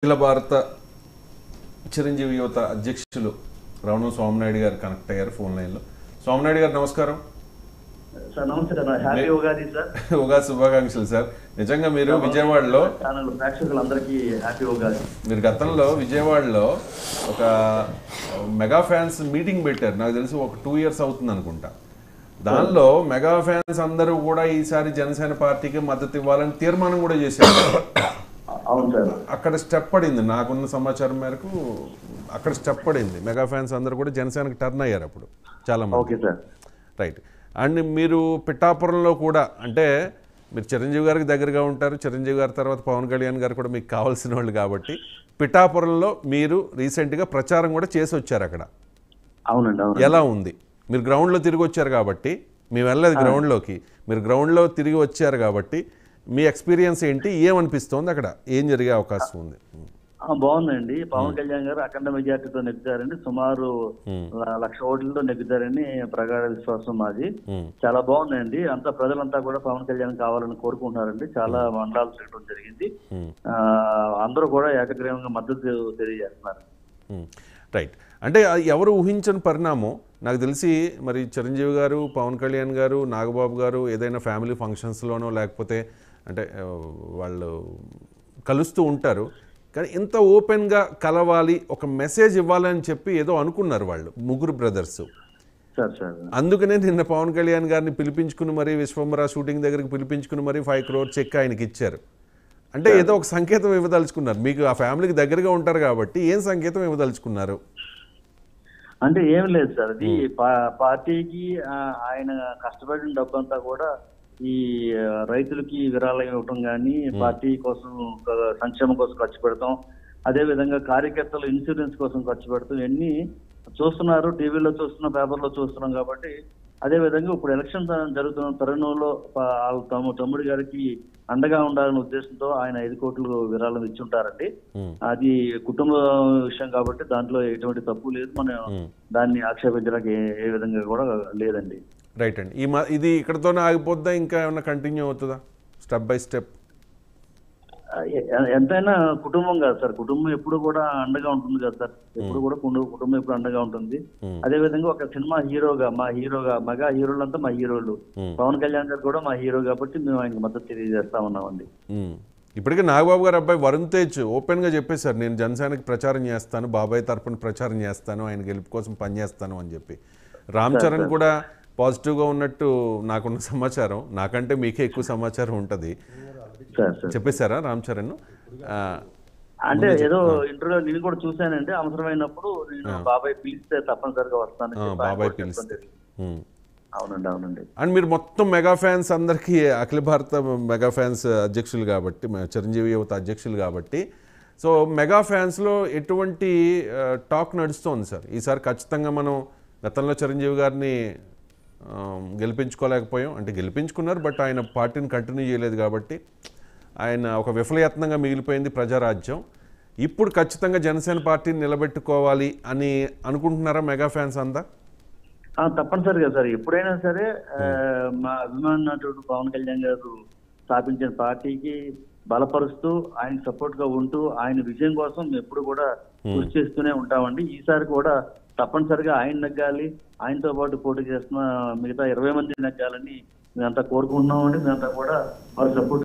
అఖిల భారత చిరంజీవి యువత అధ్యక్షులు రవణం స్వామినాయుడు గారు కనెక్ట్ అయ్యారు ఫోన్ లైన్లో. స్వామినాయుడు గారు నమస్కారం సార్. నమస్తే sir. Happy Ugadi sir. Ugadi శుభాకాంక్షలు సార్. నిజంగా మీరు విజయవాడలో ప్రేక్షకులందరికీ హ్యాపీ ఉగాది. మీరు గతంలో విజయవాడలో ఒక మెగా ఫ్యాన్స్ మీటింగ్ పెట్టారు, నాకు తెలిసి ఒక 2 years అవుతుంది అనుకుంటా. దానిలో మెగా ఫ్యాన్స్ అందరూ కూడా ఈసారి జనసేన పార్టీకి మద్దతు ఇవ్వాలని తీర్మానం కూడా చేశారు. అవును సార్. అక్కడ స్టెప్ పడింది, నాకున్న సమాచారం మేరకు అక్కడ స్టెప్ పడింది. మెగా ఫ్యాన్స్ అందరూ కూడా జనసేనకి టర్న్ అయ్యారు అప్పుడు చాలా మంది. Okay sir. రైట్. అండ్ మీరు పిఠాపురంలో కూడా, అంటే మీరు చిరంజీవి గారికి దగ్గరగా ఉంటారు, చిరంజీవి గారి తర్వాత పవన్ కళ్యాణ్ గారు కూడా మీకు కావాల్సిన వాళ్ళు కాబట్టి పిఠాపురంలో మీరు రీసెంట్గా ప్రచారం కూడా చేసి వచ్చారు అక్కడ. అవునండి. అవును. ఎలా ఉంది? మీరు గ్రౌండ్లో తిరిగి వచ్చారు కాబట్టి, మేము వెళ్ళలేదు గ్రౌండ్లోకి, మీరు గ్రౌండ్లో తిరిగి వచ్చారు కాబట్టి మీ ఎక్స్పీరియన్స్ ఏంటి, ఏమనిపిస్తోంది, అక్కడ ఏం జరిగే అవకాశం ఉంది? బాగుందండి. పవన్ కళ్యాణ్ గారు అఖండ మెజార్టీతో నెగ్గుతారండి. సుమారు 1,00,000 ఓట్లతో నెగ్గుతారని ప్రగాఢ విశ్వాసం మాది. చాలా బాగుందండి. అంతా ప్రజలంతా కూడా పవన్ కళ్యాణ్ కావాలని కోరుకుంటున్నారండి. చాలా మండలాలు తిరగడం జరిగింది. అందరూ కూడా ఏకగ్రీవంగా మద్దతు తెలియజేస్తున్నారు. రైట్. అంటే ఎవరు ఊహించని పరిణామం. నాకు తెలిసి మరి చిరంజీవి గారు, పవన్ కళ్యాణ్ గారు, నాగబాబు గారు ఏదైనా ఫ్యామిలీ ఫంక్షన్స్లోనో లేకపోతే అంటే వాళ్ళు కలుస్తూ ఉంటారు, కానీ ఇంత ఓపెన్గా కలవాలి, ఒక మెసేజ్ ఇవ్వాలని చెప్పి ఏదో అనుకున్నారు వాళ్ళు ముగ్గురు బ్రదర్స్. అందుకనే నిన్న పవన్ కళ్యాణ్ గారిని పిలిపించుకుని మరి విశ్వంబర షూటింగ్ దగ్గరికి పిలిపించుకుని మరి 5 crore చెక్ ఆయనకి ఇచ్చారు. అంటే ఏదో ఒక సంకేతం ఇవ్వదలుచుకున్నారు. మీకు ఆ ఫ్యామిలీకి దగ్గరగా ఉంటారు కాబట్టి ఏం సంకేతం ఇవ్వదలుచుకున్నారు? అంటే ఏం లేదు సార్, అది పార్టీకి ఆయన కష్టపడిన డబ్బంతా కూడా ఈ రైతులకి విరాళం ఇవ్వటం కానీ, పార్టీ కోసం సంక్షేమం కోసం ఖర్చు పెడతాం, అదే విధంగా కార్యకర్తలు ఇన్సూరెన్స్ కోసం ఖర్చు పెడతాం, ఇవన్నీ చూస్తున్నారు, టీవీలో చూస్తున్నాం, పేపర్లో చూస్తున్నాం. కాబట్టి అదే విధంగా ఇప్పుడు ఎలక్షన్ జరుగుతున్న తరుణంలో తమ్ముడి గారికి అండగా ఉండాలనే ఉద్దేశంతో ఆయన 5 కోట్లు విరాళం ఇచ్చి ఉంటారండి. అది కుటుంబ విషయం కాబట్టి దాంట్లో ఎటువంటి తప్పు లేదు, మనం దాన్ని ఆక్షేపించడానికి ఏ విధంగా కూడా లేదండి. రైట్ అండి. ఇది ఇక్కడతోనే ఆగిపోద్దా, ఇంకా ఏమన్నా కంటిన్యూ అవుతుందా స్టెప్ బై స్టెప్? ఎంతైనా కుటుంబం కాదు సార్, కుటుంబం ఎప్పుడు కూడా అండగా ఉంటుంది కదా సార్, ఎప్పుడు కూడా కుటుంబం ఎప్పుడు అండగా ఉంటుంది. అదే విధంగా ఒక సినిమా హీరోగా మెగా హీరోలంతా మా హీరోలు, పవన్ కళ్యాణ్ గారు కూడా మా హీరో కాబట్టి మేము ఆయనకు మద్దతు తెలియజేస్తా ఉన్నామండి. ఇప్పటికే నాగబాబు గారు అబ్బాయి వరుణ్ తేజ్ ఓపెన్గా చెప్పేశారు, నేను జనసేనకి ప్రచారం చేస్తాను, బాబాయ్ తరపున ప్రచారం చేస్తాను, ఆయన గెలుపు కోసం పనిచేస్తాను అని చెప్పి. రామ్ చరణ్ కూడా పాజిటివ్గా ఉన్నట్టు నాకున్న సమాచారం, నాకంటే మీకే ఎక్కువ సమాచారం ఉంటుంది. చెప్పేశారా రామ్ చరణ్? అంటే ఏదో ఇంటర్వ్యూ నేను కూడా చూశానండి, అవసరమైనప్పుడు నేను బాబాయ్ పిలిస్తే తప్పనిసరిగా వస్తాను, బాబాయ్ పిలిస్తే. అవునండి. అవునండి. అండ్ మీరు మొత్తం మెగా ఫ్యాన్స్ అందరికీ అఖిల భారత మెగా ఫ్యాన్స్ అధ్యక్షులు కాబట్టి, చిరంజీవి యువత అధ్యక్షులు కాబట్టి, సో మెగా ఫ్యాన్స్లో ఎటువంటి టాక్ నడుస్తోంది సార్? ఈసారి ఖచ్చితంగా మనం గతంలో చిరంజీవి గారిని గెలిపించుకోలేకపోయాం, అంటే గెలిపించుకున్నారు బట్ ఆయన పార్టీని కంటిన్యూ చేయలేదు కాబట్టి ఆయన ఒక విఫలయత్నంగా మిగిలిపోయింది ప్రజారాజ్యం. ఇప్పుడు ఖచ్చితంగా జనసేన పార్టీని నిలబెట్టుకోవాలి అని అనుకుంటున్నారా మెగా ఫ్యాన్స్ అంతా? తప్పనిసరిగా సార్. ఎప్పుడైనా సరే మా అభిమాన నటుడు పవన్ కళ్యాణ్ గారు స్థాపించిన పార్టీకి బలపరుస్తూ ఆయనకు సపోర్ట్ గా ఉంటూ ఆయన విజయం కోసం ఎప్పుడు కూడా కృషి చేస్తూనే ఉంటామండి. ఈసారి కూడా తప్పనిసరిగా ఆయన నెగ్గాలి, ఆయనతో పాటు పోటీ చేస్తున్న మిగతా 20 మంది నెగ్గాలని మేమంతా కోరుకుంటున్నామండి. మేమంతా కూడా వారి సపోర్ట్